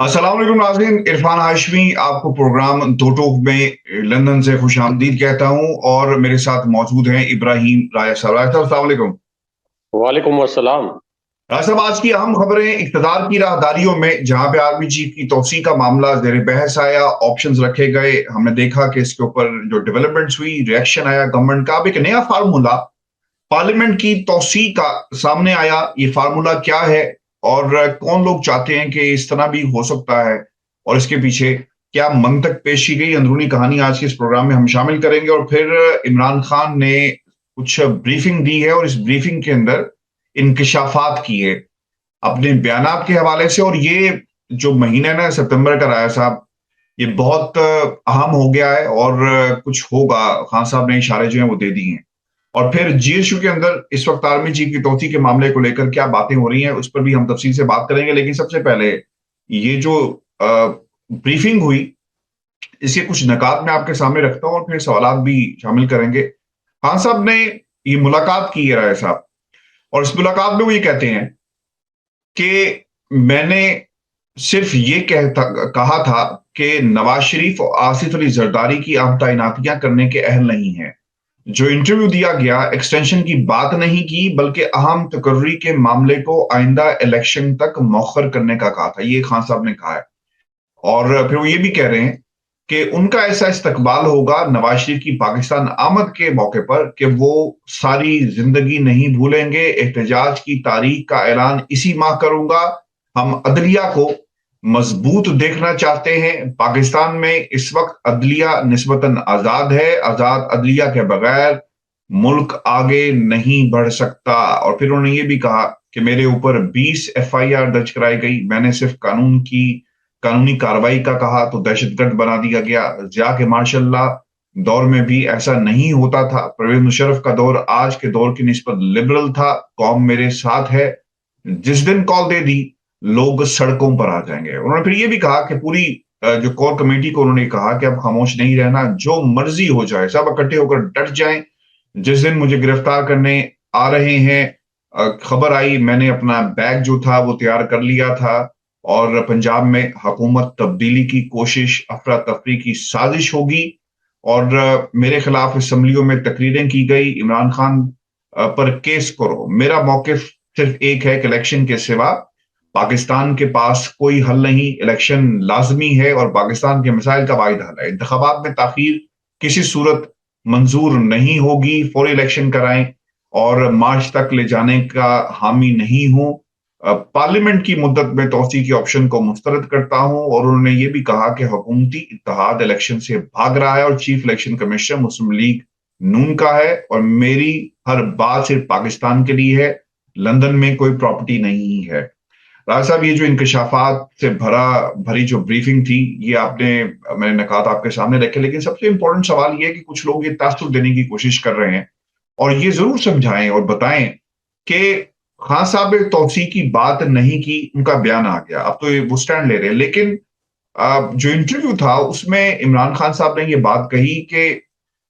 अस्सलाम वालेकुम नाज़रीन, इरफान हाशमी आपको प्रोग्राम दो टोक में लंदन से खुशामदीद कहता हूं और मेरे साथ मौजूद हैं इब्राहिम राय साहब। राय साहब, अस्सलाम वालेकुम। वालेकुम अस्सलाम। राय साहब, आज की अहम खबरें इक़्तिदार की राहदारियों में जहां पे आर्मी चीफ की तौसीए का मामला ज़ेर बहस आया, ऑप्शंस रखे गए, हमने देखा कि इसके ऊपर जो डेवलपमेंट्स हुई, रिएक्शन आया गवर्नमेंट का। अब एक नया फार्मूला पार्लियामेंट की तौसीए का सामने आया। ये फार्मूला क्या है और कौन लोग चाहते हैं कि इस तरह भी हो सकता है और इसके पीछे क्या मंतक पेश की गई, अंदरूनी कहानी आज के इस प्रोग्राम में हम शामिल करेंगे। और फिर इमरान खान ने कुछ ब्रीफिंग दी है और इस ब्रीफिंग के अंदर इंकशाफात किए अपने बयानात के हवाले से। और ये जो महीना है ना सितंबर का, राय साहब, ये बहुत अहम हो गया है और कुछ होगा। खान साहब ने इशारे जो हैं वो दे दिए हैं। और फिर जीएसयू के अंदर इस वक्त आर्मी चीफ की तौसीए के मामले को लेकर क्या बातें हो रही हैं, उस पर भी हम तफसील से बात करेंगे। लेकिन सबसे पहले ये जो ब्रीफिंग हुई, इसके कुछ नकात मैं आपके सामने रखता हूं और फिर सवालात भी शामिल करेंगे। खान साहब ने ये मुलाकात की है, राय साहब, और इस मुलाकात में वो ये कहते हैं कि मैंने सिर्फ ये कहा था कि नवाज शरीफ और आसिफ अली जरदारी की आप तैनातियां करने के अहल नहीं हैं। जो इंटरव्यू दिया गया, एक्सटेंशन की बात नहीं की, बल्कि अहम तकर्री के मामले को आइंदा इलेक्शन तक मौखर करने का कहा था। ये खान साहब ने कहा है। और फिर वो ये भी कह रहे हैं कि उनका ऐसा इस्तकबाल होगा नवाज शरीफ की पाकिस्तान आमद के मौके पर कि वो सारी जिंदगी नहीं भूलेंगे। एहतजाज की तारीख का ऐलान इसी माह करूंगा। हम अदलिया को मजबूत देखना चाहते हैं। पाकिस्तान में इस वक्त अदलिया निस्बतन आजाद है। आजाद अदलिया के बगैर मुल्क आगे नहीं बढ़ सकता। और फिर उन्होंने ये भी कहा कि मेरे ऊपर 20 एफआईआर दर्ज कराई गई। मैंने सिर्फ कानूनी कार्रवाई का कहा तो दहशतगर्द बना दिया गया। जिया के मार्शल्ला दौर में भी ऐसा नहीं होता था। परवेज मुशर्रफ का दौर आज के दौर की निस्बत लिबरल था। कौम मेरे साथ है। जिस दिन कॉल दे दी, लोग सड़कों पर आ जाएंगे। उन्होंने फिर ये भी कहा कि पूरी जो कोर कमेटी को उन्होंने कहा कि अब खामोश नहीं रहना, जो मर्जी हो जाए, सब इकट्ठे होकर डट जाएं। जिस दिन मुझे गिरफ्तार करने आ रहे हैं, खबर आई, मैंने अपना बैग जो था वो तैयार कर लिया था और पंजाब में हुकूमत तब्दीली की कोशिश, अफरा तफरी की साजिश होगी। और मेरे खिलाफ असम्बलियों में तकरीरें की गई। इमरान खान पर केस करो। मेरा मौकिफ सिर्फ एक है कि इलेक्शन के सिवा पाकिस्तान के पास कोई हल नहीं। इलेक्शन लाजमी है और पाकिस्तान के मसाइल का वाहिद हल है। इंतखाबात में ताखीर किसी सूरत मंजूर नहीं होगी। फौरी इलेक्शन कराएं और मार्च तक ले जाने का हामी नहीं हूं। पार्लियामेंट की मुद्दत में तोसी के ऑप्शन को मुस्तरद करता हूं। और उन्होंने ये भी कहा कि हुकूमती इत्तेहाद इलेक्शन से भाग रहा है और चीफ इलेक्शन कमिश्नर मुस्लिम लीग नून का है और मेरी हर बात सिर्फ पाकिस्तान के लिए है। लंदन में कोई प्रॉपर्टी नहीं है। राज साहब, ये जो इंकशाफात से भरी जो ब्रीफिंग थी, ये मैंने नकात आपके सामने रखे। लेकिन सबसे इंपॉर्टेंट सवाल ये है कि कुछ लोग ये तासुर देने की कोशिश कर रहे हैं और ये जरूर समझाएं और बताएं कि खान साहब ने तौसीक की बात नहीं की, उनका बयान आ गया, अब तो ये वो स्टैंड ले रहे हैं। लेकिन जो इंटरव्यू था उसमें इमरान खान साहब ने ये बात कही कि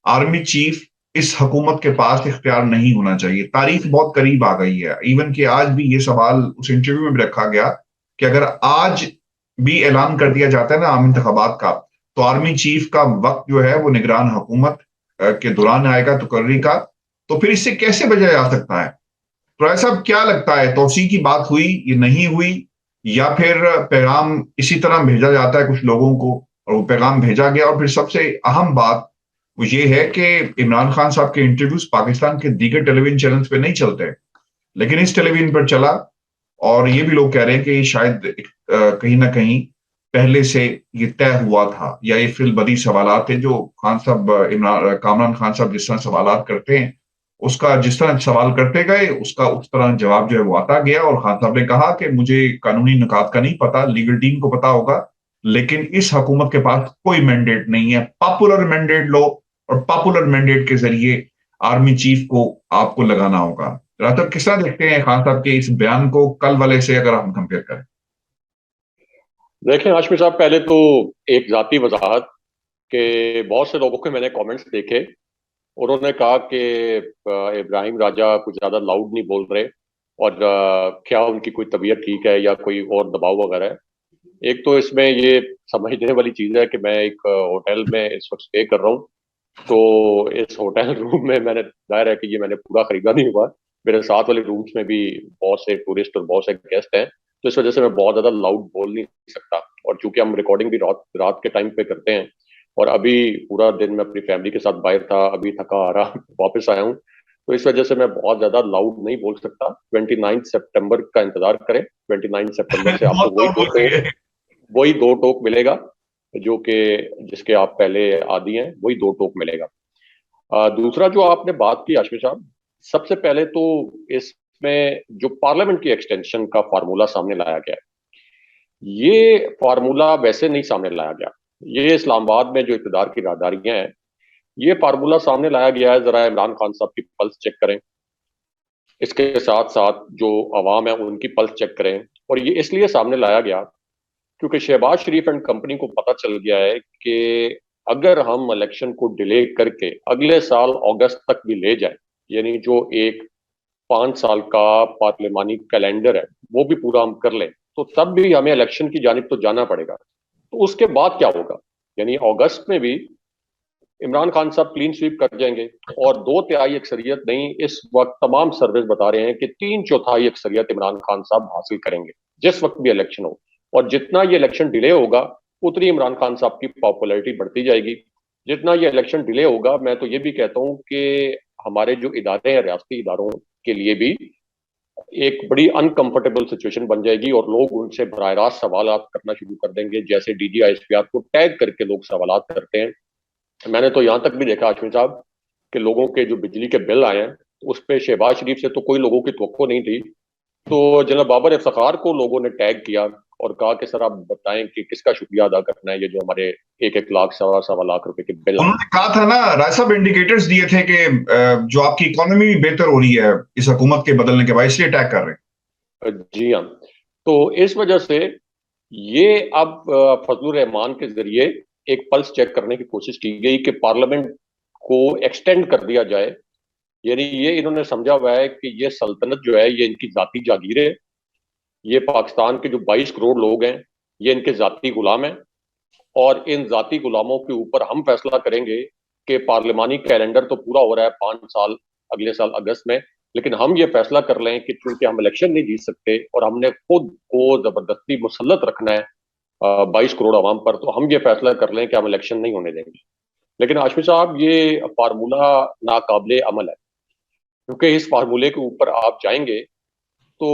आर्मी चीफ इस हुकूमत के पास इख्तियार नहीं होना चाहिए। तारीख बहुत करीब आ गई है। इवन कि आज भी ये सवाल उस इंटरव्यू में भी रखा गया कि अगर आज भी ऐलान कर दिया जाता है ना आम इंतखाबात का, तो आर्मी चीफ का वक्त जो है वो निगरान हुकूमत के दौरान आएगा तुकर्री का। तो फिर इससे कैसे बचा जा सकता है? तो ऐसा क्या लगता है, तौसीक की बात हुई, ये नहीं हुई, या फिर पैगाम इसी तरह भेजा जाता है कुछ लोगों को और वो पैगाम भेजा गया? और फिर सबसे अहम बात वो ये है कि इमरान खान साहब के इंटरव्यूज पाकिस्तान के दीगर टेलीविजन चैनल्स पे नहीं चलते, लेकिन इस टेलीविजन पर चला। और ये भी लोग कह रहे हैं कि शायद कहीं ना कहीं पहले से ये तय हुआ था, या ये फिल बदी सवालात थे जो खान साहब, कामरान खान साहब जिस तरह सवालात करते हैं, उसका जिस तरह सवाल करते गए उसका उस तरह जवाब जो है वो आता गया। और खान साहब ने कहा कि मुझे कानूनी निकात का नहीं पता, लीगल टीम को पता होगा, लेकिन इस हुकूमत के पास कोई मैंडेट नहीं है। पॉपुलर मैंडेट लो और पॉपुलर मैंडेट के जरिए आर्मी चीफ को आपको लगाना होगा। रातब, किस तरह देखते हैं खान साहब के इस बयान को कल वाले से, अगर हम कंपेयर करें? देखें हाशमी साहब, पहले तो एक जाती वजाहत के बहुत से लोगों के मैंने कमेंट्स देखे। उन्होंने कहा कि इब्राहिम राजा कुछ ज्यादा लाउड नहीं बोल रहे और क्या उनकी कोई तबीयत ठीक है या कोई और दबाव वगैरह है। एक तो इसमें ये समझने वाली चीज है कि मैं एक होटल में इस वक्त स्टे कर रहा हूँ, तो इस होटल रूम में मैंने, जाहिर है कि ये मैंने पूरा खरीदा नहीं हुआ, मेरे साथ वाले रूम्स में भी बहुत से टूरिस्ट और बहुत से गेस्ट हैं, तो इस वजह से मैं बहुत ज्यादा लाउड बोल नहीं सकता। और चूंकि हम रिकॉर्डिंग भी रात रात के टाइम पे करते हैं, और अभी पूरा दिन मैं अपनी फैमिली के साथ बाहर था, अभी थका आ रहा वापस आया हूँ, तो इस वजह से मैं बहुत ज्यादा लाउड नहीं बोल सकता। 29 सितंबर का इंतजार करें, 29 सितंबर से आपको बहुत लाउड बोल रही है। वही दो टोक मिलेगा, जो कि जिसके आप पहले आदी हैं, वही दो टोक मिलेगा। दूसरा जो आपने बात की आशमी साहब, सबसे पहले तो इसमें जो पार्लियामेंट की एक्सटेंशन का फार्मूला सामने लाया गया है, ये फार्मूला वैसे नहीं सामने लाया गया। ये इस्लामाबाद में जो इक़्तिदार की राहदारियां हैं, ये फार्मूला सामने लाया गया है, जरा इमरान खान साहब की पल्स चेक करें, इसके साथ साथ जो अवाम है उनकी पल्स चेक करें। और ये इसलिए सामने लाया गया क्योंकि शहबाज शरीफ एंड कंपनी को पता चल गया है कि अगर हम इलेक्शन को डिले करके अगले साल अगस्त तक भी ले जाए, यानी जो एक 5 साल का पार्लिमानी कैलेंडर है वो भी पूरा हम कर लें, तो तब भी हमें इलेक्शन की जानिब तो जाना पड़ेगा। तो उसके बाद क्या होगा, यानी अगस्त में भी इमरान खान साहब क्लीन स्वीप कर जाएंगे, और 2/3 अक्सरियत नहीं, इस वक्त तमाम सर्वेज बता रहे हैं कि 3/4 अक्सरियत इमरान खान साहब हासिल करेंगे जिस वक्त भी इलेक्शन हो। और जितना ये इलेक्शन डिले होगा, उतनी इमरान खान साहब की पॉपुलैरिटी बढ़ती जाएगी। जितना ये इलेक्शन डिले होगा, मैं तो ये भी कहता हूँ कि हमारे जो इदारे हैं, रियासती इदारों के लिए भी एक बड़ी अनकंफर्टेबल सिचुएशन बन जाएगी, और लोग उनसे बराह रास्त सवाल करना शुरू कर देंगे, जैसे DGISPR को टैग करके लोग सवाल करते हैं। मैंने तो यहां तक भी देखा आशमी साहब कि लोगों के जो बिजली के बिल आए हैं, उस पे शहबाज शरीफ से तो कोई लोगों की तवक्को नहीं थी, तो जनरल बाबर इफ्तिखार को लोगों ने टैग किया और कहा कि सर आप बताएं कि किसका शुक्रिया अदा करना है, ये जो हमारे 1-1 लाख, सवा सवा लाख रुपए के बिल आए। उन्होंने कहा था ना, राय साहब इंडिकेटर्स दिए थे कि जो आपकी इकोनॉमी भी बेहतर हो रही है इस हुकूमत के बदलने के बाद, इसलिए अटैक कर रहे जी हाँ। तो इस वजह से ये अब फजलुर रहमान के जरिए एक पल्स चेक करने की कोशिश की गई कि पार्लियामेंट को एक्सटेंड कर दिया जाए। यानी ये इन्होंने समझा हुआ है कि ये सल्तनत जो है ये इनकी जाती जागीर है, ये पाकिस्तान के जो 22 करोड़ लोग हैं ये इनके जाती गुलाम हैं, और इन जाती गुलामों के ऊपर हम फैसला करेंगे कि पार्लिमानी कैलेंडर तो पूरा हो रहा है 5 साल अगले साल अगस्त में, लेकिन हम ये फैसला कर लें कि चूंकि हम इलेक्शन नहीं जीत सकते और हमने खुद को जबरदस्ती मुसल्लत रखना है 22 करोड़ आवाम पर, तो हम ये फैसला कर लें कि हम इलेक्शन नहीं होने देंगे। लेकिन आशमी साहब, ये फार्मूला नाकाबिले अमल है, क्योंकि इस फार्मूले के ऊपर आप जाएंगे तो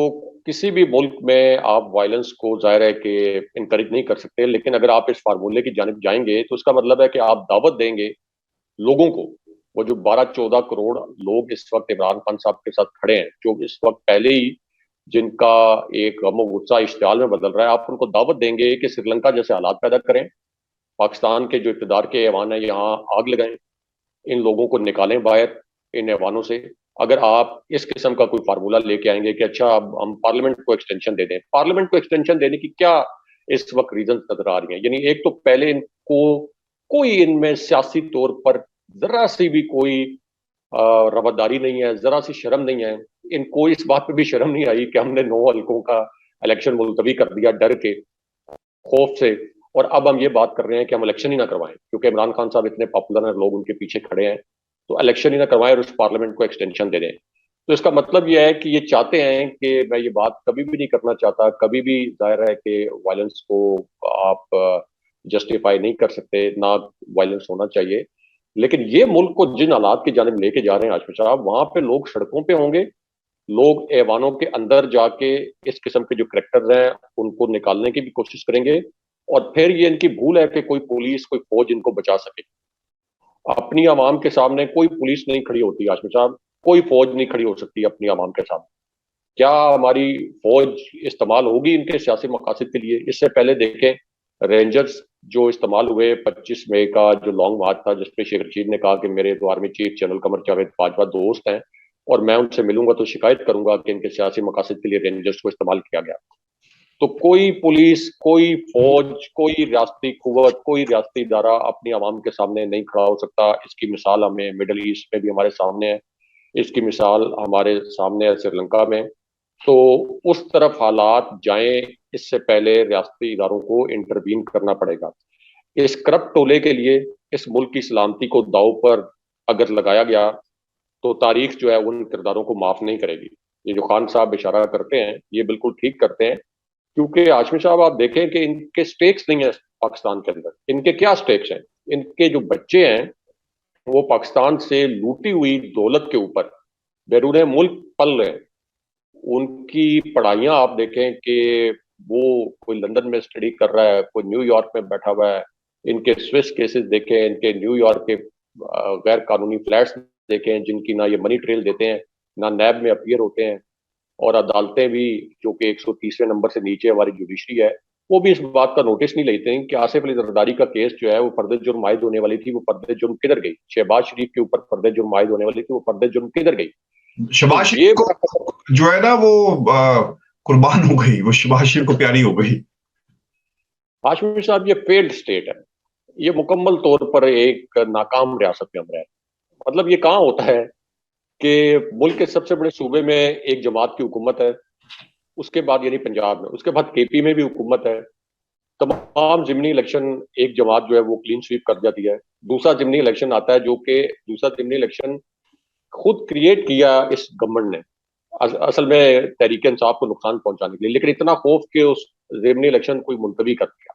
किसी भी मुल्क में आप वायलेंस को जाहिर है कि इनकरेज नहीं कर सकते, लेकिन अगर आप इस फार्मूले की जानिब जाएंगे तो इसका मतलब है कि आप दावत देंगे लोगों को, वो जो 12-14 करोड़ लोग इस वक्त इमरान खान साहब के साथ खड़े हैं, जो इस वक्त पहले ही जिनका एक गम गुस्सा इश्तियाल में बदल रहा है, आप उनको दावत देंगे कि श्रीलंका जैसे हालात पैदा करें, पाकिस्तान के जो इक़्तिदार के ऐवान है यहाँ आग लगाएं, इन लोगों को निकालें बाहर इन ऐवानों से। अगर आप इस किस्म का कोई फार्मूला लेके आएंगे कि अच्छा अब हम पार्लियामेंट को एक्सटेंशन दे दें, पार्लियामेंट को एक्सटेंशन देने की क्या इस वक्त रीजन नजर आ रही हैं? यानी एक तो पहले इनको कोई इनमें सियासी तौर पर जरा सी भी कोई रवदारी नहीं है, जरा सी शर्म नहीं है, इनको इस बात पे भी शर्म नहीं आई कि हमने 9 हल्कों का इलेक्शन मुलतवी कर दिया डर के, खौफ से, और अब हम ये बात कर रहे हैं कि हम इलेक्शन ही ना करवाएं क्योंकि इमरान खान साहब इतने पॉपुलर हैं, लोग उनके पीछे खड़े हैं, तो इलेक्शन ही ना करवाएं और उस पार्लियामेंट को एक्सटेंशन दे दें। तो इसका मतलब यह है कि ये चाहते हैं कि मैं ये बात कभी भी नहीं करना चाहता, कभी भी जाहिर है कि वायलेंस को आप जस्टिफाई नहीं कर सकते, ना वायलेंस होना चाहिए, लेकिन ये मुल्क को जिन हालात की जानिब लेके जा रहे हैं आशफ साहब, वहां पे लोग सड़कों पे होंगे, लोग ऐवानों के अंदर जाके इस किस्म के जो करेक्टर्स हैं उनको निकालने की भी कोशिश करेंगे, और फिर ये इनकी भूल है कि कोई पुलिस कोई फौज इनको बचा सके। अपनी आवाम के सामने कोई पुलिस नहीं खड़ी होती आशमी साहब, कोई फौज नहीं खड़ी हो सकती अपनी आवाम के सामने। क्या हमारी फौज इस्तेमाल होगी इनके सियासी मकासद के लिए? इससे पहले देखें, रेंजर्स जो इस्तेमाल हुए 25 मई का जो लॉन्ग मार्च था, जिसपे शेख रशीद ने कहा कि मेरे तो army chief general Qamar Javed Bajwa दोस्त हैं और मैं उनसे मिलूंगा तो शिकायत करूंगा कि इनके सियासी मकासद के लिए रेंजर्स को इस्तेमाल किया गया। तो कोई पुलिस, कोई फौज, कोई रियासती कुव्वत, कोई रियासती इदारा अपनी आवाम के सामने नहीं खड़ा हो सकता। इसकी मिसाल हमें मिडल ईस्ट में भी हमारे सामने है, इसकी मिसाल हमारे सामने है श्रीलंका में। तो उस तरफ हालात जाएं, इससे पहले रियासती इदारों को इंटरवीन करना पड़ेगा। इस करप्ट टोले के लिए इस मुल्क की सलामती को दांव पर अगर लगाया गया तो तारीख जो है उन किरदारों को माफ नहीं करेगी। ये जो खान साहब इशारा करते हैं ये बिल्कुल ठीक करते हैं, क्योंकि आशमी साहब आप देखें कि इनके स्टेक्स नहीं है पाकिस्तान के अंदर। इनके क्या स्टेक्स हैं? इनके जो बच्चे हैं वो पाकिस्तान से लूटी हुई दौलत के ऊपर बैरून मुल्क पल रहे हैं। उनकी पढ़ाइयाँ आप देखें कि वो कोई लंदन में स्टडी कर रहा है, कोई न्यूयॉर्क में बैठा हुआ है। इनके स्विस केसेस देखें, इनके न्यूयॉर्क के गैर कानूनी फ्लैट्स देखें जिनकी ना ये मनी ट्रेल देते हैं, ना नैब में अपीयर होते हैं। और अदालतें भी जो कि 130वें नंबर से नीचे हमारी जुडिशरी है, वो भी इस बात का नोटिस नहीं लेते हैं कि आसिफ अली जरदारी का केस जो है वो फर्द जुर्म आयद होने वाली थी, वो फर्द जुर्म किधर गई? शहबाज शरीफ के ऊपर फर्द जुर्म आयद होने वाली थी, वो फर्द जुर्म किधर गई? तो शबाज ये शरीफ बड़ा को जो है ना वो कुर्बान हो गई, वो शबाज शरीफ को प्यारी हो गई। हाशमी साहब, ये फेल्ड स्टेट है। ये मुकम्मल तौर पर एक नाकाम रियासत में हम रहे हैं। मतलब ये कहाँ होता है कि मुल्क के सबसे बड़े सूबे में एक जमात की हुकूमत है, उसके बाद यानी पंजाब में, उसके बाद केपी में भी हुकूमत है। तमाम जिमनी इलेक्शन एक जमात जो है वो क्लीन स्वीप कर जाती है। दूसरा जिमनी इलेक्शन आता है जो कि दूसरा जिमनी इलेक्शन खुद क्रिएट किया इस गवर्नमेंट ने, असल में तहरीक इंसाफ को नुकसान पहुंचाने के लिए। लेकिन इतना खौफ कि उस जिमनी इलेक्शन कोई मुलतवी कर दिया।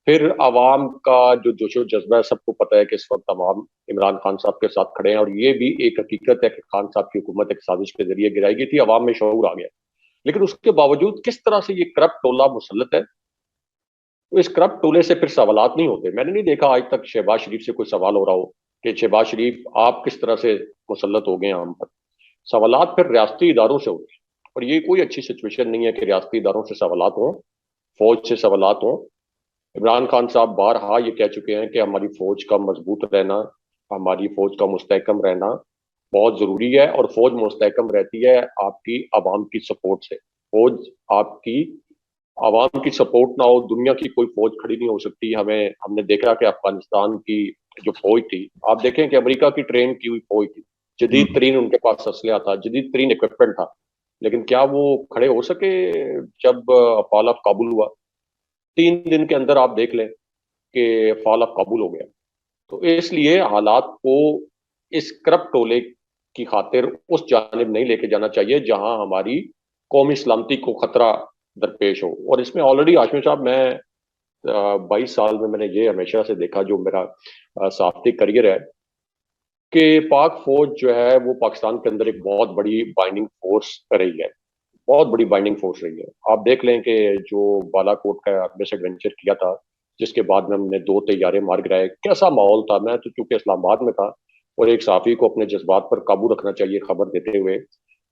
फिर आवाम का जो जोशो जज्बा है, सबको पता है कि इस वक्त आवाम इमरान खान साहब के साथ खड़े हैं, और ये भी एक हकीकत है कि खान साहब की हुकूमत एक साजिश के जरिए गिराई गई थी, आवाम में शऊर आ गया। लेकिन उसके बावजूद किस तरह से ये करप्ट टोला मुसल्लत है, तो इस करप्ट टोले से फिर सवालात नहीं होते। मैंने नहीं देखा आज तक शहबाज शरीफ से कोई सवाल हो रहा हो कि शहबाज शरीफ आप किस तरह से मुसल्लत हो गए आम पर। सवालात फिर रियासती इदारों से होते हैं, और ये कोई अच्छी सिचुएशन नहीं है कि रियासती इदारों से सवालात हों, फौज से सवालात हों। इमरान खान साहब बारहा ये कह चुके हैं कि हमारी फौज का मजबूत रहना, हमारी फौज का मुस्तहकम रहना बहुत जरूरी है, और फौज मुस्तहकम रहती है आपकी आवाम की सपोर्ट से। फौज आपकी आवाम की सपोर्ट ना हो, दुनिया की कोई फौज खड़ी नहीं हो सकती। हमने देखा कि अफगानिस्तान की जो फौज थी, आप देखें कि अमेरिका की ट्रेन की हुई फौज थी, जदीद तरीन उनके पास असलहा था, जदीद तरीन इक्विपमेंट था, लेकिन क्या वो खड़े हो सके जब फॉल ऑफ काबुल हुआ? 3 दिन के अंदर आप देख लें कि फॉल ऑफ काबुल हो गया। तो इसलिए हालात को इस करप्ट टोले की खातिर उस जानिब नहीं लेके जाना चाहिए जहां हमारी कौमी सलामती को खतरा दरपेश हो। और इसमें ऑलरेडी आशमी साहब, मैं 22 साल में मैंने ये हमेशा से देखा, जो मेरा सहाफती करियर है, कि पाक फौज जो है वो पाकिस्तान के अंदर एक बहुत बड़ी बाइंडिंग फोर्स रही है, बहुत बड़ी बाइंडिंग फोर्स रही है। आप देख लें कि जो बालाकोट का मिस एडवेंचर किया था, जिसके बाद में हमने 2 तैयारे मार गिराए, कैसा माहौल था। मैं तो चूंकि इस्लामाबाद में था, और एक साफी को अपने जज्बात पर काबू रखना चाहिए खबर देते हुए,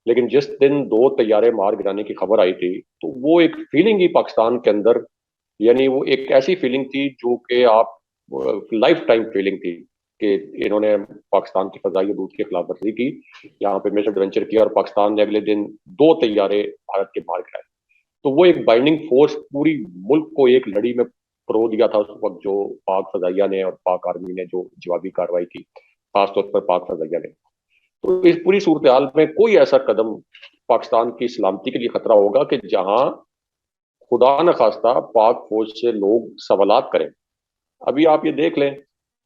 लेकिन जिस दिन 2 तैयारे मार गिराने की खबर आई थी, तो वो एक फीलिंग ही पाकिस्तान के अंदर, यानी वो एक ऐसी फीलिंग थी जो कि आप लाइफ टाइम फीलिंग थी कि इन्होंने पाकिस्तान की फजाई हदूद की खिलाफ वर्जी की, यहाँ पे मिस एडवेंचर किया, और पाकिस्तान ने अगले दिन 2 तैयारे भारत के मार गिराए। तो वो एक बाइंडिंग फोर्स पूरी मुल्क को एक लड़ी में परो दिया था उस वक्त, जो पाक फजाइया ने और पाक आर्मी ने जो जवाबी कार्रवाई की, खासतौर पर पाक फजाइया ने। तो इस पूरी सूरत हाल में कोई ऐसा कदम पाकिस्तान की सलामती के लिए खतरा होगा कि जहां खुदा न खास्ता पाक फौज से लोग सवालात करें। अभी आप ये देख लें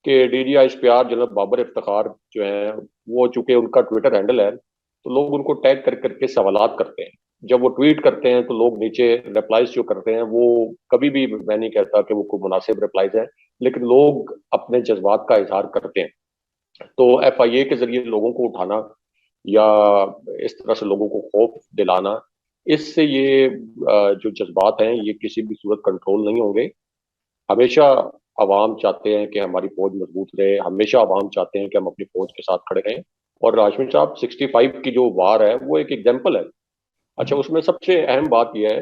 कि DGI जनरल बाबर इफ्तिखार जो है, वो चूंकि उनका ट्विटर हैंडल है, तो लोग उनको टैग कर करके सवालात करते हैं। जब वो ट्वीट करते हैं तो लोग नीचे रिप्लाईज जो करते हैं, वो कभी भी, मैं नहीं कहता कि वो कोई मुनासिब रिप्लाईज है, लेकिन लोग अपने जज्बात का इजहार करते हैं। तो FIA के जरिए लोगों को उठाना या इस तरह से लोगों को खौफ दिलाना, इससे ये जो जज्बात हैं ये किसी भी सूरत कंट्रोल नहीं होंगे। हमेशा अवाम चाहते हैं कि हमारी फौज मजबूत रहे, हमेशा अवाम चाहते हैं कि हम अपनी फौज के साथ खड़े रहें। और हाशमी साहब, 65 की जो वार है वो एक एग्जाम्पल है। अच्छा, उसमें सबसे अहम बात यह है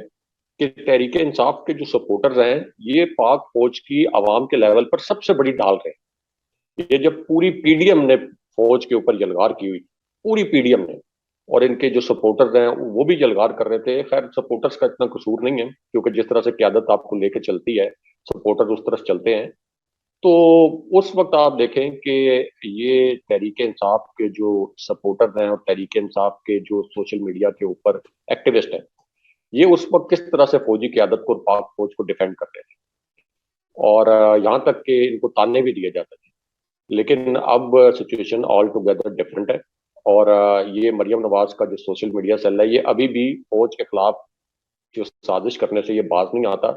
कि तहरीक इंसाफ के जो सपोर्टर्स हैं, ये पाक फौज की आवाम के लेवल पर सबसे बड़ी डाल रहे हैं। ये जब पूरी PDM ने फौज के ऊपर यलगार की हुई, पूरी PDM ने, और इनके जो सपोर्टर्स हैं वो भी यलगार कर रहे थे। खैर, सपोर्टर्स का इतना कसूर नहीं है, क्योंकि जिस तरह से क्यादत आपको लेके चलती है, सपोर्टर्स उस तरह से चलते हैं। तो उस वक्त आप देखें कि ये तहरीक इंसाफ के जो सपोर्टर हैं और तहरीक इंसाफ के जो सोशल मीडिया के ऊपर एक्टिविस्ट हैं, ये उस वक्त किस तरह से फौजी क़यादत को और पाक फौज को डिफेंड कर रहे थे, और यहाँ तक कि इनको ताने भी दिए जाते थे। लेकिन अब सिचुएशन ऑल टुगेदर डिफरेंट है, और ये मरियम नवाज का जो सोशल मीडिया सेल है, ये अभी भी फौज के खिलाफ जो साजिश करने से ये बाज नहीं आता।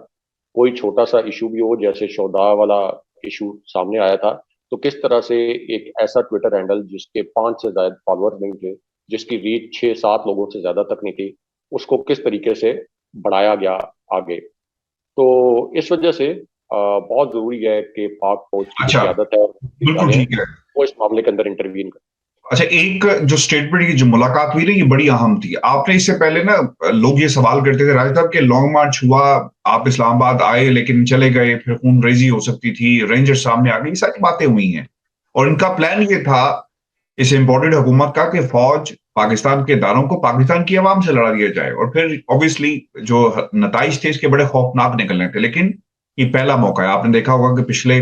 कोई छोटा सा इशू भी हो, जैसे शोधा वाला इशू सामने आया था, तो किस तरह से एक ऐसा ट्विटर हैंडल जिसके 5 से ज्यादा फॉलोअर्स नहीं थे, जिसकी रीच 6-7 लोगों से ज्यादा तक नहीं थी, उसको किस तरीके से बढ़ाया गया आगे। तो इस वजह से बहुत जरूरी है कि पाक फौज की जो अच्छा, क्यादत है और बिल्कुल इदारे हैं, ठीक है। वो इस मामले के अंदर इंटरवीन करें। अच्छा, एक जो स्टेटमेंट की जो मुलाकात हुई ना, ये बड़ी अहम थी। आपने इससे पहले ना, लोग ये सवाल करते थे राज साहब कि लॉन्ग मार्च हुआ, आप इस्लामाबाद आए लेकिन चले गए, फिर खून रेजी हो सकती थी, रेंजर सामने आ गई, ये सारी बातें हुई हैं। और इनका प्लान ये था इस इम्पोर्टेड हुकूमत का कि फौज पाकिस्तान के इदारों को पाकिस्तान की आवाम से लड़ा दिया जाए, और फिर ऑब्वियसली जो नताइज थे इसके बड़े खौफनाक निकलने थे। लेकिन ये पहला मौका है। आपने देखा होगा कि पिछले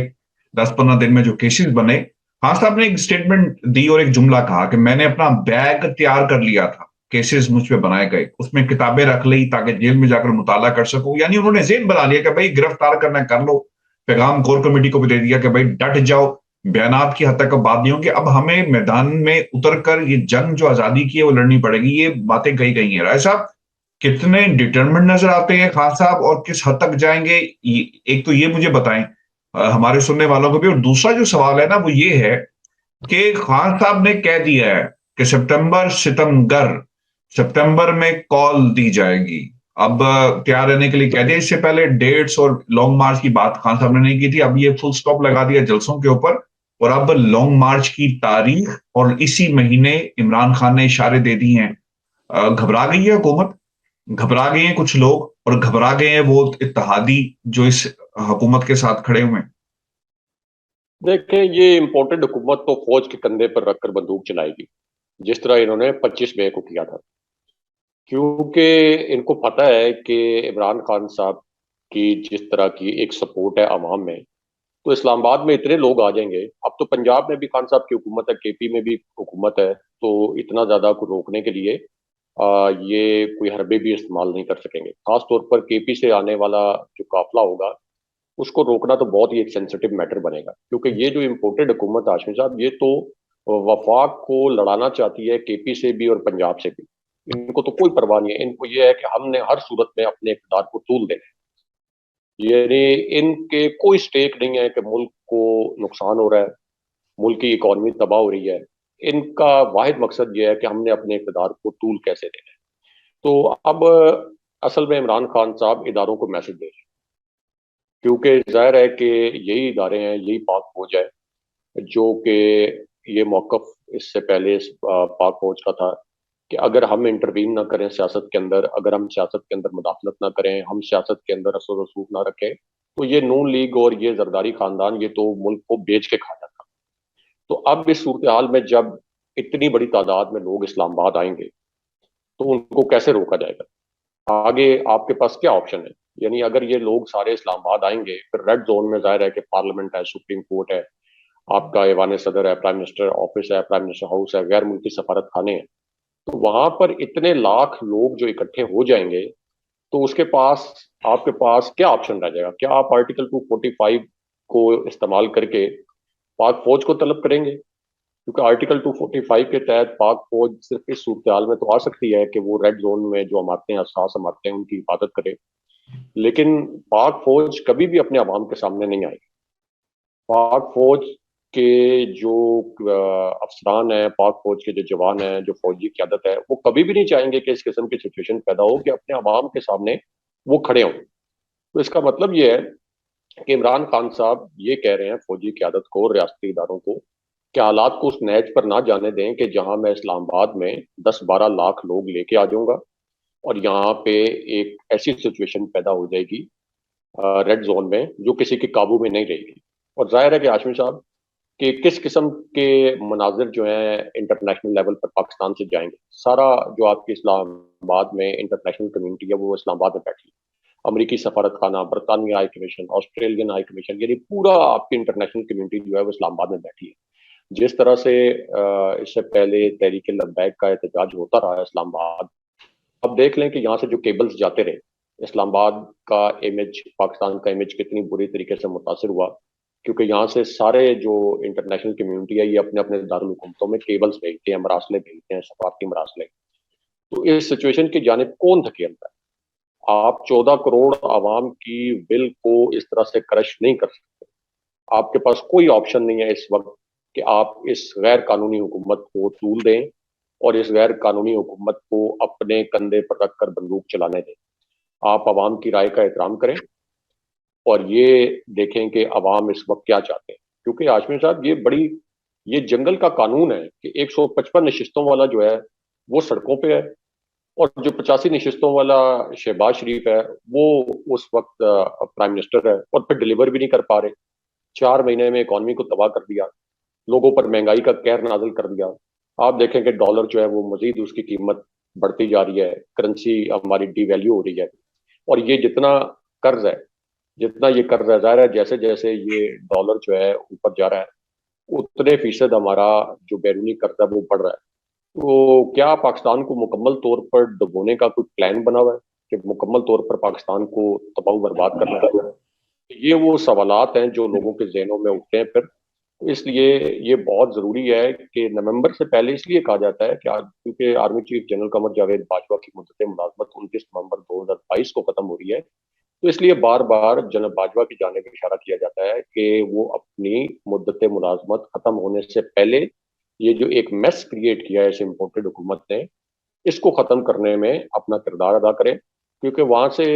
10-15 दिन में जो केसेस बने, खान साहब ने एक स्टेटमेंट दी और एक जुमला कहा कि मैंने अपना बैग तैयार कर लिया था, केसेस मुझ पे बनाए गए, उसमें किताबें रख ली ताकि जेल में जाकर मुताला कर सकूं। यानी उन्होंने जेल बना लिया कि भाई गिरफ्तार करना कर लो। पैगाम कोर कमेटी को भी दे दिया कि भाई डट जाओ, बयानात की हद तक अब बात नहीं होगी, अब हमें मैदान में उतर कर ये जंग जो आजादी की है वो लड़नी पड़ेगी। ये बातें कही गई हैं। राय साहब कितने डिटर्मिन्ड नजर आते हैं खान साहब, और किस हद तक जाएंगे, एक तो ये मुझे बताएं हमारे सुनने वालों को भी। और दूसरा जो सवाल है ना वो ये है कि खान साहब ने कह दिया है कि सितंबर में कॉल दी जाएगी। अब तैयार रहने के लिए कह दिया। इससे पहले डेट्स और लॉन्ग मार्च की बात खान साहब ने नहीं की थी, अब ये फुल स्टॉप लगा दिया जलसों के ऊपर। और अब लॉन्ग मार्च की तारीख और इसी महीने इमरान खान ने इशारे दे दी हैं। घबरा गई है हुकूमत, घबरा गए हैं कुछ लोग, और घबरा गए हैं वो इत्तेहादी जो इस हुकूमत के साथ खड़े हुए हैं। देखें, ये इम्पोर्टेड हुकूमत तो फौज के कंधे पर रखकर बंदूक चलाएगी, जिस तरह इन्होंने 25 मई को किया था। क्योंकि इनको पता है कि इमरान खान साहब की जिस तरह की एक सपोर्ट है आवाम में, तो इस्लामाबाद में इतने लोग आ जाएंगे। अब तो पंजाब में भी खान साहब की हुकूमत है, केपी में भी हुकूमत है, तो इतना ज्यादा को रोकने के लिए ये कोई हरबे भी इस्तेमाल नहीं कर सकेंगे। खास तौर पर केपी से आने वाला जो काफिला होगा, उसको रोकना तो बहुत ही एक सेंसिटिव मैटर बनेगा, क्योंकि ये जो इम्पोर्टेड हुकूमत है आशमी साहब, ये तो वफाक को लड़ाना चाहती है, केपी से भी और पंजाब से भी। इनको तो कोई परवाह नहीं है, इनको ये है कि हमने हर सूरत में अपने इक़्तिदार को तूल देना है। यानी इनके कोई स्टेक नहीं है कि मुल्क को नुकसान हो रहा है, मुल्क की इकॉनमी तबाह हो रही है। इनका वाहिद मकसद ये है कि हमने अपने इक़्तिदार को तूल कैसे देना है। तो अब असल में इमरान खान साहब इदारों को मैसेज दे रहे हैं, क्योंकि जाहिर है कि यही इदारे हैं, यही पाक फौज है जो कि ये मौकफ इससे पहले पाक फौज का था कि अगर हम इंटरवीन ना करें सियासत के अंदर, अगर हम सियासत के अंदर मुदाखलत ना करें, हम सियासत के अंदर असर रसूख ना रखें, तो ये नून लीग और ये जरदारी खानदान ये तो मुल्क को बेच के खा जाता। तो अब इस सूरत हाल में जब इतनी बड़ी तादाद में लोग इस्लामाबाद आएंगे, तो उनको कैसे रोका जाएगा? आगे आपके पास क्या ऑप्शन है? यानी अगर ये लोग सारे इस्लामाबाद आएंगे, फिर रेड जोन में जाहिर है कि पार्लियामेंट है, सुप्रीम कोर्ट है, आपका ऐवान सदर है, प्राइम मिनिस्टर ऑफिस है, प्राइम मिनिस्टर हाउस है, गैर मुल्की सफारत खाने हैं। तो वहां पर इतने लाख लोग जो इकट्ठे हो जाएंगे, तो उसके पास आपके पास क्या ऑप्शन रह जाएगा? क्या आप आर्टिकल 245 को इस्तेमाल करके पाक फौज को तलब करेंगे? क्योंकि आर्टिकल 245 के तहत पाक फौज सिर्फ इस सूरत हाल में तो आ सकती है कि वो रेड जोन में जो इमारतें हसास इमारतें हैं उनकी हिफाजत करे, लेकिन पाक फौज कभी भी अपने अवाम के सामने नहीं आएगी। पाक फौज के जो अफसरान हैं, पाक फौज के जो जवान हैं, जो फौजी क्यादत है, वो कभी भी नहीं चाहेंगे कि इस किस्म की सिचुएशन पैदा हो कि अपने अवाम के सामने वो खड़े हों। तो इसका मतलब ये है कि इमरान खान साहब ये कह रहे हैं फौजी क्यादत को, रियासती इदारों को, कि हालात को उस नहज पर ना जाने दें कि जहां मैं इस्लामाबाद में 10-12 लाख लोग लेके आ जाऊंगा और यहाँ पे एक ऐसी सिचुएशन पैदा हो जाएगी रेड जोन में जो किसी के काबू में नहीं रहेगी। और जाहिर है कि हाशमी साहब कि किस किस्म के मनाजिर जो हैं इंटरनेशनल लेवल पर पाकिस्तान से जाएंगे। सारा जो आपकी इस्लामाबाद में इंटरनेशनल कम्युनिटी है वो इस्लामाबाद में बैठी है। अमेरिकी सफारतखाना, बरतानवी high commission, Australian high commission, यानी पूरा आपकी इंटरनेशनल कम्युनिटी जो है वो इस्लामाबाद में बैठी है। जिस तरह से इससे पहले तहरीक लब्बैक का एहतजाज होता रहा है इस्लामाबाद, अब देख लें कि यहाँ से जो केबल्स जाते रहे, इस्लामाबाद का इमेज, पाकिस्तान का इमेज कितनी बुरी तरीके से मुतासर हुआ, क्योंकि यहाँ से सारे जो इंटरनेशनल कम्युनिटी है ये अपने अपने दारुल हुकूमतों में केबल्स भेजते हैं, मरासले भेजते हैं, सफारती मरासले। तो इस सिचुएशन की जानिब कौन धकेलता है? आप 14 करोड़ आवाम की विल को इस तरह से क्रश नहीं कर सकते। आपके पास कोई ऑप्शन नहीं है इस वक्त कि आप इस गैर कानूनी हुकूमत को तूल दें और इस गैर कानूनी हुकूमत को अपने कंधे पर रखकर बंदूक चलाने दें। आप आवाम की राय का एहतराम करें और ये देखें कि आवाम इस वक्त क्या चाहते हैं, क्योंकि हाशमी साहब ये जंगल का कानून है कि 155 नशिस्तों वाला जो है वो सड़कों पे है, और जो 85 नशिस्तों वाला शहबाज शरीफ है वो उस वक्त प्राइम मिनिस्टर है, और फिर डिलीवर भी नहीं कर पा रहे। 4 महीने में इकॉनमी को तबाह कर दिया, लोगों पर महंगाई का कहर नाजिल कर दिया। आप देखें कि डॉलर जो है वो मजीद उसकी कीमत बढ़ती जा रही है, करेंसी हमारी डीवैल्यू हो रही है, और ये जितना ये कर्ज है, जाहिर है जैसे जैसे ये डॉलर जो है ऊपर जा रहा है उतने फीसद हमारा जो बैरूनी कर्ज है वो बढ़ रहा है। तो क्या पाकिस्तान को मुकम्मल तौर पर डुबोने का कोई प्लान बना हुआ है कि मुकम्मल तौर पर पाकिस्तान को तबाह बर्बाद करना है? ये वो सवालात हैं जो लोगों के जहनों में उठते हैं फिर। तो इसलिए ये बहुत जरूरी है कि नवंबर से पहले, इसलिए कहा जाता है कि क्योंकि army chief general Qamar Javed Bajwa की मुद्दत मुलाजमत 29 नवंबर 2022 को खत्म हो रही है, तो इसलिए बार बार जनरल बाजवा की जानिब इशारा किया जाता है कि वो अपनी मुद्दत मुलाजमत खत्म होने से पहले ये जो एक मेस क्रिएट किया है इस इम्पोर्टेड हुकूमत ने, इसको खत्म करने में अपना किरदार अदा करें। क्योंकि वहां से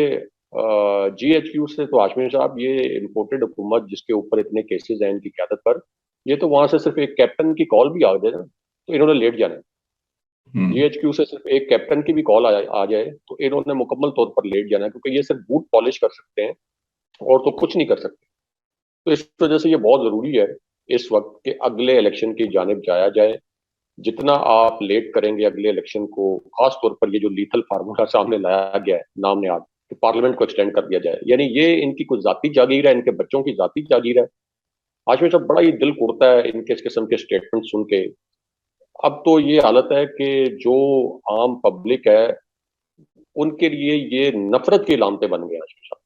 GHQ से तो हाशमी साहब ये इम्पोर्टेड हुकूमत जिसके ऊपर इतने केसेस हैं इनकी क्यादत पर, ये तो वहां से सिर्फ एक कैप्टन की कॉल भी आ जाए ना तो इन्होंने लेट जाना है। GHQ से सिर्फ एक कैप्टन की भी कॉल आ जाए तो इन्होंने मुकम्मल तौर पर लेट जाना है, क्योंकि ये सिर्फ बूट पॉलिश कर सकते हैं और तो कुछ नहीं कर सकते। तो इस वजह से ये बहुत जरूरी है इस वक्त के अगले इलेक्शन की जानिब जाया जाए। जितना आप लेट करेंगे अगले इलेक्शन को, खास तौर पर ये जो लीथल फार्मूला सामने लाया गया है नाम ने आज, कि पार्लियामेंट को एक्सटेंड कर दिया जाए, यानी ये इनकी कुछ जाती जागीर है, इनके बच्चों की जाती जागीर है। आज में सब बड़ा ही दिल उड़ता है इनके इस किस्म के स्टेटमेंट सुन के। अब तो ये हालत है कि जो आम पब्लिक है उनके लिए ये नफरत की अलामतें बन गए आज के साथ।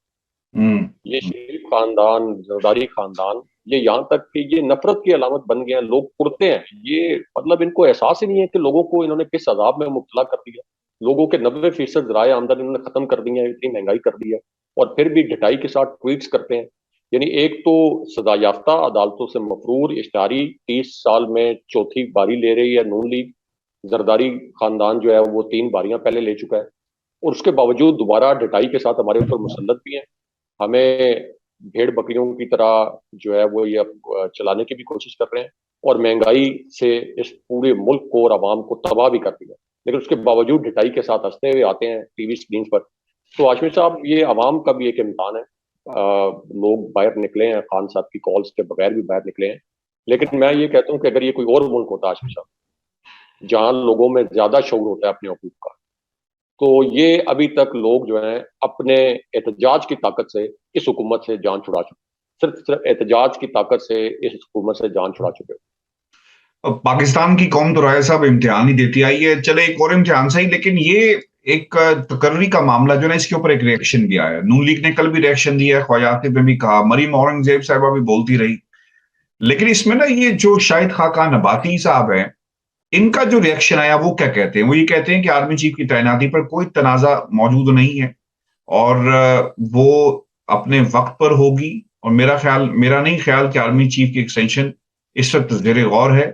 ये शरीफ खानदान, जरदारी खानदान, ये यहाँ तक कि ये नफरत की अलामत बन गए हैं। लोग उड़ते हैं, ये मतलब इनको एहसास ही नहीं है कि लोगों को इन्होंने किस अजाब में मुब्तला कर दिया। लोगों के 90% ज़राए आमदन इन्होंने खत्म कर दी है, इतनी महंगाई कर दी है, और फिर भी ढिठाई के साथ ट्वीट्स करते हैं। यानी एक तो सजा याफ्ता अदालतों से मफरूर इश्तारी 30 साल में चौथी बारी ले रही है नून लीग। जरदारी खानदान जो है वो 3 बारियां पहले ले चुका है, और उसके बावजूद दोबारा ढिठाई के साथ हमारे ऊपर मुसल्लत भी है। हमें भेड़ बकरियों की तरह जो है वो ये चलाने की भी कोशिश कर रहे हैं, और महंगाई से इस पूरे मुल्क को और आवाम को तबाह भी कर दिया। लेकिन उसके बावजूद ढिठाई के साथ हंसते हुए आते हैं टीवी स्क्रीन पर। तो आशमी साहब ये आवाम का भी एक इम्तिहान है। लोग बाहर निकले हैं, खान साहब की कॉल्स के बगैर भी बाहर निकले हैं। लेकिन मैं ये कहता हूँ कि अगर ये कोई और मुल्क होता आशमी साहब जहाँ लोगों में ज्यादा शऊर होता है अपने हकूक का, तो ये अभी तक लोग जो हैं अपने एहतजाज की ताकत से इस हुकूमत से जान छुड़ा चुके, सिर्फ एहतजाज की ताकत से इस हुकूमत से जान छुड़ा चुके। पाकिस्तान की कौम तो राय साहब इम्तिहान ही देती आई है, चले एक और इम्तिहान सही, लेकिन ये एक तकर्री का मामला जो है इसके ऊपर एक रिएक्शन भी आया। नून लीग ने कल भी रिएक्शन दिया, ख्वाजा आतिफ ने भी कहा, मरीम औरंगजेब साहबा भी बोलती रही। लेकिन इसमें ना ये जो शाहिद खाकान नबाती साहब है, इनका जो रिएक्शन आया वो क्या कहते हैं? वो ये कहते हैं कि आर्मी चीफ की तैनाती पर कोई तनाजा मौजूद नहीं है और वो अपने वक्त पर होगी। और मेरा नहीं ख्याल कि आर्मी चीफ की एक्सटेंशन इस वक्त ज़ेरे गौर है,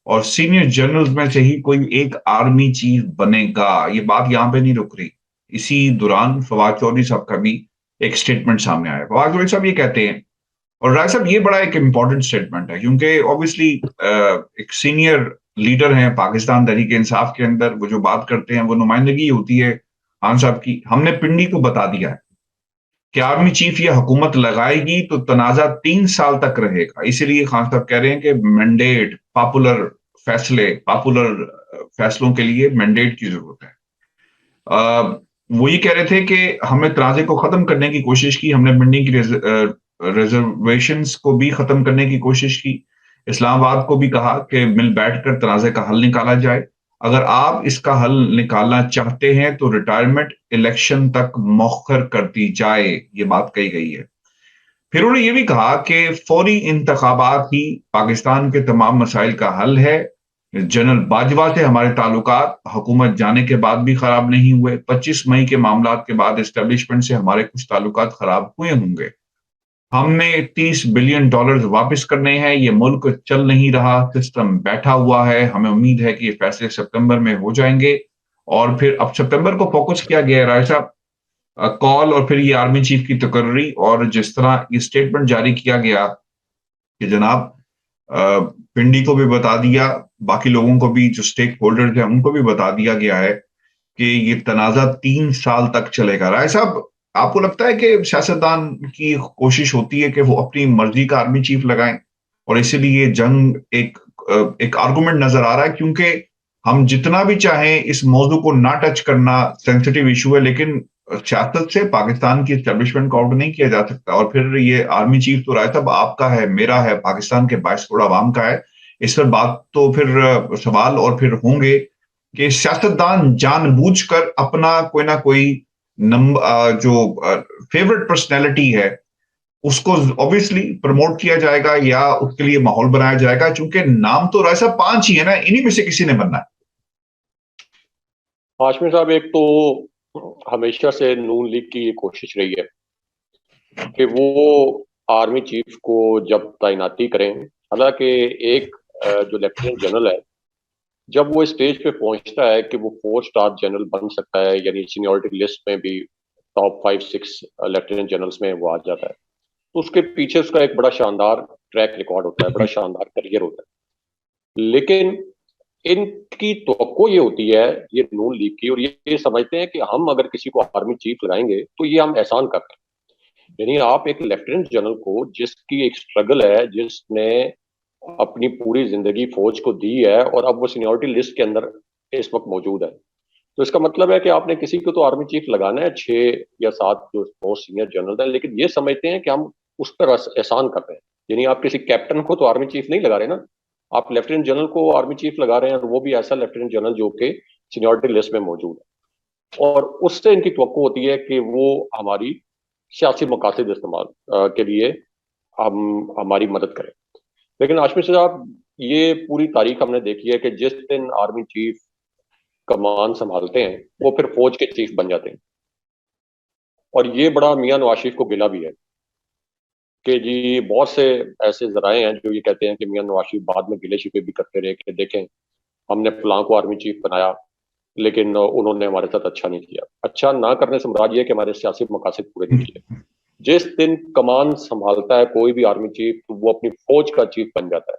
और सीनियर जनरल्स में से ही कोई एक आर्मी चीफ बनेगा। ये बात यहां पे नहीं रुक रही। इसी दौरान फवाद चौधरी साहब का भी एक स्टेटमेंट सामने आया। फवाद चौधरी साहब ये कहते हैं, और राय साहब ये बड़ा एक इंपॉर्टेंट स्टेटमेंट है, क्योंकि ऑब्वियसली एक सीनियर लीडर हैं पाकिस्तान तहरीक इंसाफ के अंदर, वो जो बात करते हैं वो नुमाइंदगी होती है खान साहब की। हमने पिंडी को बता दिया है कि आर्मी चीफ ये हुकूमत लगाएगी तो तनाजा 3 साल तक रहेगा। इसीलिए खान साहब कह रहे हैं कि मैंडेट, पापुलर फैसलों के लिए मैंडेट की जरूरत है। वो ये कह रहे थे कि हमने तनाज़े को ख़त्म करने की कोशिश की, हमने मंडी की रिज़र्वेशंस को भी ख़त्म करने की कोशिश की। इस्लामाबाद को भी कहा कि मिल बैठकर तनाज़े का हल निकाला जाए। अगर आप इसका हल निकालना चाहते हैं तो रिटायरमेंट इलेक्शन तक मौख़र कर दी जाए, ये बात कही गई है। फिर उन्होंने ये भी कहा कि फौरी इंतखाबात ही पाकिस्तान के तमाम मसाइल का हल है। जनरल बाजवा से हमारे ताल्लुकात हुकूमत जाने के बाद भी खराब नहीं हुए। 25 मई के मामलात के बाद एस्टेब्लिशमेंट से हमारे कुछ ताल्लुकात खराब हुए होंगे। हमने $30 बिलियन वापस करने हैं, ये मुल्क चल नहीं रहा, सिस्टम बैठा हुआ है, हमें उम्मीद है कि ये फैसले सितंबर में हो जाएँगे। और फिर अब सितंबर को फोकस किया गया है राय साहब, कॉल और फिर ये आर्मी चीफ की तकर्री और जिस तरह ये स्टेटमेंट जारी किया गया कि जनाब पिंडी को भी बता दिया, बाकी लोगों को भी जो स्टेक होल्डर्स हैं उनको भी बता दिया गया है कि ये तनाज़ा 3 साल तक चलेगा। राय साहब, आपको लगता है कि सियासतदान की कोशिश होती है कि वो अपनी मर्ज़ी का आर्मी चीफ लगाएँ और इसीलिए जंग एक आर्गुमेंट नज़र आ रहा है क्योंकि हम जितना भी चाहें इस मौज़ू को ना टच करना सेंसिटिव इश्यू है लेकिन सियासत से पाकिस्तान की एस्टेब्लिशमेंट को आउट नहीं किया जा सकता और फिर ये आर्मी चीफ तो राय साहब आपका है, मेरा है, पाकिस्तान के 22 करोड़ अवाम का है। इस पर बात तो फिर सवाल और फिर होंगे कि सियासतदान जानबूझकर अपना कोई ना कोई जो फेवरेट पर्सनैलिटी है, उसको ऑब्वियसली प्रमोट किया जाएगा या उसके लिए माहौल बनाया जाएगा क्योंकि नाम तो राय साहब 5 ही है ना, इन्हीं में से किसी ने बनना है। हाशमी साहब, एक तो हमेशा से नून लीग की ये कोशिश रही है कि वो आर्मी चीफ को जब तैनाती करें, हालांकि एक जो लेफ्टिनेंट जनरल है, जब वो स्टेज पे पहुंचता है कि वो 4 स्टार जनरल बन सकता है, यानी सीनियरिटी लिस्ट में भी टॉप 5-6 लेफ्टिनेंट जनरल्स में वो आ जाता है, तो उसके पीछे उसका एक बड़ा शानदार ट्रैक रिकॉर्ड होता है, बड़ा शानदार करियर होता है। लेकिन इनकी तवक्को ये होती है, ये नून लीग की, और ये समझते हैं कि हम अगर किसी को आर्मी चीफ लगाएंगे तो ये हम एहसान कर रहे हैं। यानी आप एक लेफ्टिनेंट जनरल को, जिसकी एक स्ट्रगल है, जिसने अपनी पूरी जिंदगी फौज को दी है और अब वो सीनियरिटी लिस्ट के अंदर इस वक्त मौजूद है, तो इसका मतलब है कि आपने किसी को तो आर्मी चीफ लगाना है, 6 या 7 जो मोस्ट सीनियर जनरल है, लेकिन ये समझते हैं कि हम उस पर एहसान कर रहे हैं। यानी आप किसी कैप्टन को तो आर्मी चीफ नहीं लगा रहे ना, आप लेफ्टिनेंट जनरल को आर्मी चीफ लगा रहे हैं, और वो भी ऐसा लेफ्टिनेंट जनरल जो कि सीनियरिटी लिस्ट में मौजूद है, और उससे इनकी तवक्को होती है कि वो हमारी सियासी मकासद इस्तेमाल के लिए हम हमारी मदद करें। लेकिन आशमी साहब, ये पूरी तारीख हमने देखी है कि जिस दिन आर्मी चीफ कमान संभालते हैं, वो फिर फौज के चीफ बन जाते हैं। और ये बड़ा मियां नवाज शरीफ को गिला भी है कि जी बहुत से ऐसे जराए हैं जो ये कहते हैं कि मियां नवाज शरीफ बाद में गिले शिकवे भी करते रहे कि देखें, हमने फलां को आर्मी चीफ बनाया लेकिन उन्होंने हमारे साथ अच्छा नहीं किया। अच्छा ना करने से मुराद ये है कि हमारे सियासी मकासद पूरे नहीं किए। जिस दिन कमान संभालता है कोई भी आर्मी चीफ, तो वो अपनी फौज का चीफ बन जाता है।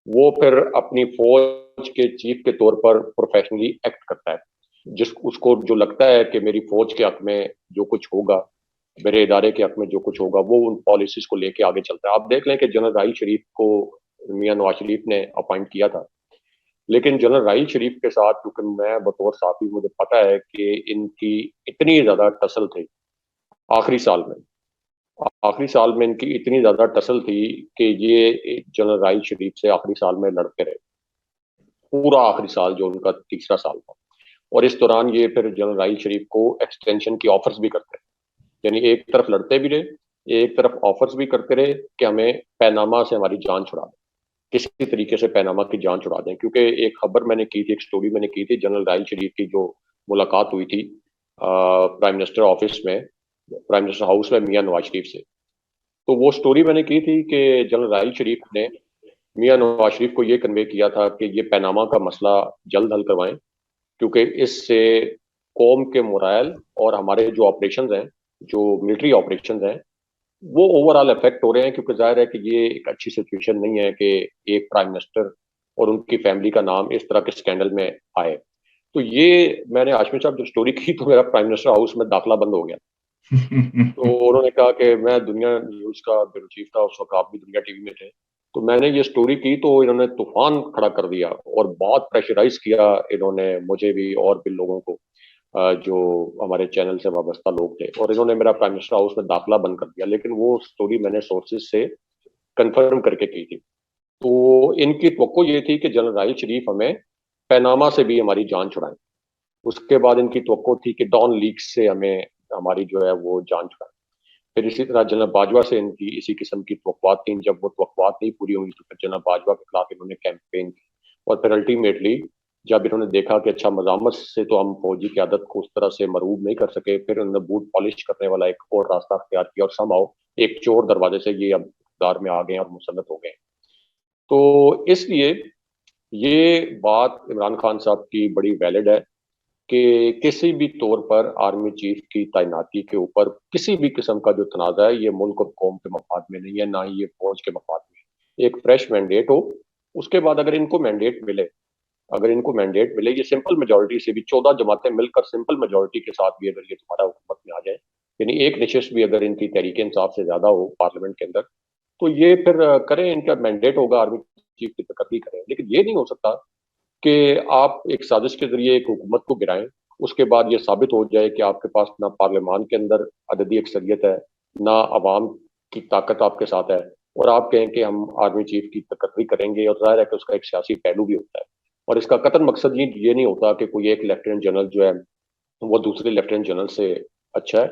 वो फिर अपनी फौज के चीफ के तौर पर प्रोफेशनली एक्ट करता है। जिस उसको जो लगता है कि मेरी फौज के हक में जो कुछ होगा, मेरे इदारे के हक में जो कुछ होगा, वो उन पॉलिसीज को लेके आगे चलता है। आप देख लें कि जनरल राहिल शरीफ को मियां नवाज शरीफ ने अपॉइंट किया था, लेकिन जनरल राहिल शरीफ के साथ, क्योंकि मैं बतौर साफी मुझे पता है कि इनकी इतनी ज्यादा टसल थी आखिरी साल में, आखिरी साल में इनकी इतनी ज्यादा टसल थी कि ये जनरल राहिल शरीफ से आखिरी साल में लड़ते रहे, पूरा आखिरी साल जो उनका तीसरा साल था। और इस दौरान ये फिर जनरल राहिल शरीफ को एक्सटेंशन की ऑफर्स भी करते रहे, यानी एक तरफ लड़ते भी रहे, एक तरफ ऑफर्स भी करते रहे कि हमें पैनामा से हमारी जान छुड़ा दें, किसी तरीके से पैनामा की जान छुड़ा दें। क्योंकि एक खबर मैंने की थी, एक स्टोरी मैंने की थी, जनरल राहिल शरीफ की जो मुलाकात हुई थी प्राइम मिनिस्टर ऑफिस में, प्राइम मिनिस्टर हाउस में मियां नवाज शरीफ से, तो वो स्टोरी मैंने की थी कि जनरल राहिल शरीफ ने मियां नवाज शरीफ को ये कन्वे किया था कि ये पैनामा का मसला जल्द हल करवाएं, क्योंकि इससे कौम के मोराल और हमारे जो ऑपरेशंस हैं, जो मिलिट्री ऑपरेशंस हैं, वो ओवरऑल इफेक्ट हो रहे हैं। क्योंकि जाहिर है कि ये एक अच्छी सिचुएशन नहीं है कि एक प्राइम मिनिस्टर और उनकी फैमिली का नाम इस तरह के स्कैंडल में आए। तो ये मैंने आशमी साहब जो स्टोरी की, तो मेरा प्राइम मिनिस्टर हाउस में दाखिला बंद हो गया। तो उन्होंने कहा कि मैं दुनिया न्यूज का ब्यूरो चीफ था उस वक्त, आप भी दुनिया टीवी में थे, तो मैंने ये स्टोरी की तो इन्होंने तूफान खड़ा कर दिया और बहुत प्रेशराइज किया इन्होंने मुझे भी और भी लोगों को। जो हमारे चैनल से वाबस्ता लोग थे, और इन्होंने मेरा प्राइम मिनिस्टर हाउस में दाखिला बंद कर दिया, लेकिन वो स्टोरी मैंने सोर्सेज से कंफर्म करके की थी। तो इनकी तवक्को ये थी कि जनरल राहिल शरीफ हमें पैनामा से भी हमारी जान छुड़ाएं। उसके बाद इनकी तवक्को थी कि डॉन लीक्स से हमें हमारी जो है वो जान छुड़ाएं। फिर इसी तरह जनरल बाजवा से इनकी इसी किस्म की तवक्कुआत थी। जब वो तवक्कुआत नहीं पूरी हुई तो फिर जनरल बाजवा के खिलाफ इन्होंने कैंपेन की, और फिर अल्टीमेटली जब इन्होंने देखा कि अच्छा मजामत से तो हम फौजी क़यादत को उस तरह से मरूब नहीं कर सके, फिर उन्होंने बूट पॉलिश करने वाला एक और रास्ता अख्तियार किया, और समहाउ एक चोर दरवाजे से ये अब इक़्तिदार में आ गए और मुसल्लत हो गए। तो इसलिए ये बात इमरान खान साहब की बड़ी वैलिड है कि किसी भी तौर पर आर्मी चीफ की तैनाती के ऊपर किसी भी किस्म का जो तनाज़ा है, ये मुल्क और कौम के मफाद में नहीं है, ना ही ये फौज के मफाद में। एक फ्रेश मैंडेट हो, उसके बाद अगर इनको मैंडेट मिले, ये सिंपल मेजोरिटी से भी 14 जमातें मिलकर सिंपल मेजोरिटी के साथ भी अगर ये दोबारा हुकूमत में आ जाए, यानी एक नशिस्त भी अगर इनकी तहरीक इंसाफ से ज्यादा हो पार्लियामेंट के अंदर, तो ये फिर करें, इनका मैंडेट होगा, आर्मी चीफ की तकर्री करें। लेकिन ये नहीं हो सकता कि आप एक साजिश के जरिए एक हुकूमत को गिराएं, उसके बाद ये साबित हो जाए कि आपके पास ना पार्लियामान के अंदर अददी अक्सरियत है, ना अवाम की ताकत आपके साथ है, और आप कहें कि हम आर्मी चीफ की तकर्री करेंगे, और जाहिर है कि उसका एक सियासी पहलू भी होता है। और इसका कतई मकसद ये नहीं होता कि कोई एक लेफ्टिनेंट जनरल जो है वो दूसरे लेफ्टिनेंट जनरल से अच्छा है।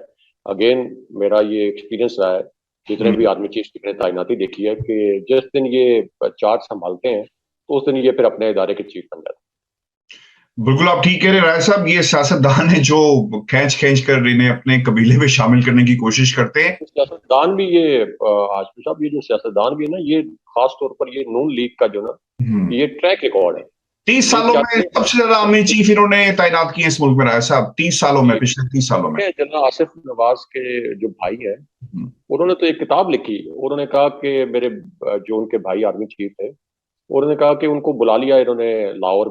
अगेन मेरा ये एक्सपीरियंस रहा है, जितने भी आर्मी चीफ की मैंने तैनाती देखी है, कि जिस दिन ये चार्ज संभालते हैं तो उस दिन ये फिर अपने इदारे के चीफ बन जाते हैं। बिल्कुल आप ठीक कह रहे हैं राय साहब, ये सियासतदान है जो खींच कर इन्हें अपने कबीले में शामिल करने की कोशिश करते हैं। सियासतदान भी ये आजमी साहब, ये जो सियासतदान भी है ना, ये खास तौर पर ये नून लीग का जो ना, ये ट्रैक रिकॉर्ड है। 30 सालों में सबसे ज्यादा आर्मी चीफ इन्होंने तैनात किए इस मुल्क में, राय साहब 30 सालों में, पिछले 30 सालों में। जनरल आसिफ नवाज के जो भाई है, उन्होंने तो एक किताब लिखी। उन्होंने कहा कि मेरे जो उनके भाई आर्मी चीफ थे, उन्होंने कहा कि उनको बुला लिया इन्होंने लाहौर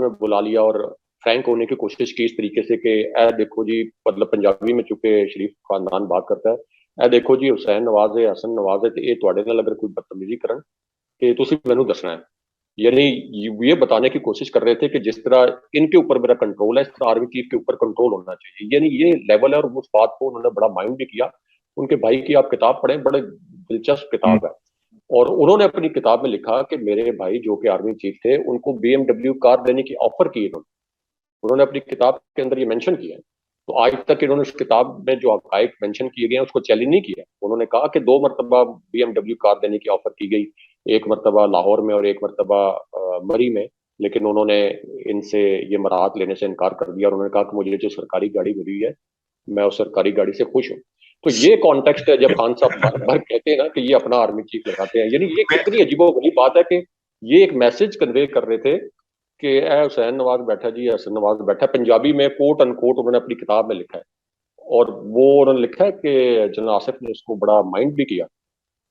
में बुला लिया, और फ्रैंक होने की कोशिश की इस तरीके से कि ए देखो जी, मतलब पंजाबी में चूंकि शरीफ खानदान बात करता है, ए देखो जी हुसैन नवाज है, हसन नवाज है, तो ये तुहाडे नाल अगर कोई बदतमीजी करन कि तुसीं मैनू दसना है। यानी ये बताने की कोशिश कर रहे थे कि जिस तरह इनके ऊपर मेरा कंट्रोल है, इस तरह आर्मी चीफ के ऊपर कंट्रोल होना चाहिए। यानी ये लेवल है, और उस बात को उन्होंने बड़ा माइंड भी किया। उनके भाई की आप किताब पढ़ें, बड़े दिलचस्प किताब है। और उन्होंने अपनी किताब में लिखा कि मेरे भाई जो कि आर्मी चीफ थे, उनको BMW कार देने की ऑफर की उन्होंने अपनी किताब के अंदर ये मेंशन किया है। तो आज तक इन्होंने उस किताब में जो हकायक मेंशन किए गए हैं उसको चैलेंज नहीं किया। उन्होंने कहा कि 2 मरतबा BMW कार देने की ऑफर की गई, एक मरतबा लाहौर में और एक मरतबा मरी में, लेकिन उन्होंने इनसे ये मराहत लेने से इनकार कर दिया। और उन्होंने कहा कि मुझे जो सरकारी गाड़ी मिली है, मैं उस सरकारी गाड़ी से खुश हूँ। तो ये कॉन्टेक्स्ट है जब खान साहब बार बार कहते हैं ना कि ये अपना आर्मी चीफ लगाते हैं, यानी ये कितनी अजीबोगरीब बात है कि ये एक मैसेज कन्वे कर रहे थे कि ए हुसैन नवाज बैठा जी, हसन नवाज बैठा, पंजाबी में कोट अनकोट उन्होंने अपनी किताब में लिखा है। और वो उन्होंने लिखा है कि जनरल आसिफ ने उसको बड़ा माइंड भी किया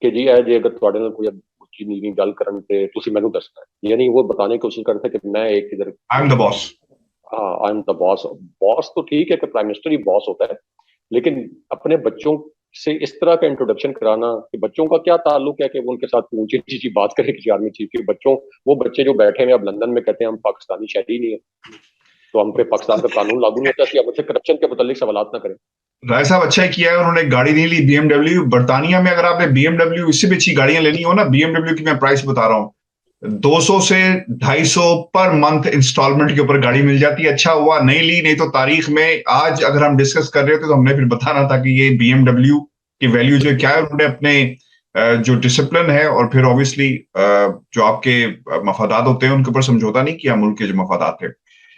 कि जी ए जे अगर तुहाडे नाल कोई उच्ची नीवी गल करन ते तुसीं मैनू दसना है। यानी वो बताने की कोशिश कर रहे थे कि मैं एक इधर आई एम द बॉस। हाँ, I am the boss. Boss तो ठीक है कि प्राइम मिनिस्टर ही बॉस होता है, लेकिन अपने बच्चों से इस तरह का इंट्रोडक्शन कराना कि बच्चों का क्या ताल्लुक है कि वो उनके साथ ऊंची नीची बात करें किसी आर्मी चीफ के बच्चों, वो बच्चे जो बैठे हैं अब लंदन में कहते हैं हम पाकिस्तानी शहरी नहीं है, तो हम पे पाकिस्तान का कानून लागू नहीं होता कि अब मुझसे करप्शन के मुतालिक सवालात ना करें। राय साहब अच्छा ही किया है, उन्होंने गाड़ी नहीं ली BMW। बर्तानिया में अगर आपने BMW इससे भी अच्छी गाड़ियां लेनी हो ना, BMW की मैं प्राइस बता रहा हूँ, 200 से 250 पर मंथ इंस्टॉलमेंट के ऊपर गाड़ी मिल जाती है। अच्छा हुआ नहीं ली, नहीं तो तारीख में आज अगर हम डिस्कस कर रहे होते तो हमने फिर बताना था कि ये BMW की वैल्यू जो क्या है। उन्होंने अपने जो डिसिप्लिन है और फिर ऑब्वियसली जो आपके मफादात होते हैं उनके ऊपर समझौता नहीं किया, मुल्क के जो मफादात थे।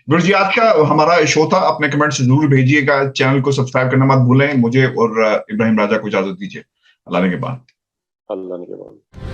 गुरु जी आज का हमारा शो था, अपने कमेंट्स जरूर भेजिएगा, चैनल को सब्सक्राइब करना मत भूलें। मुझे और इब्राहिम राजा को इजाजत दीजिए, अल्लाह ने के बाद।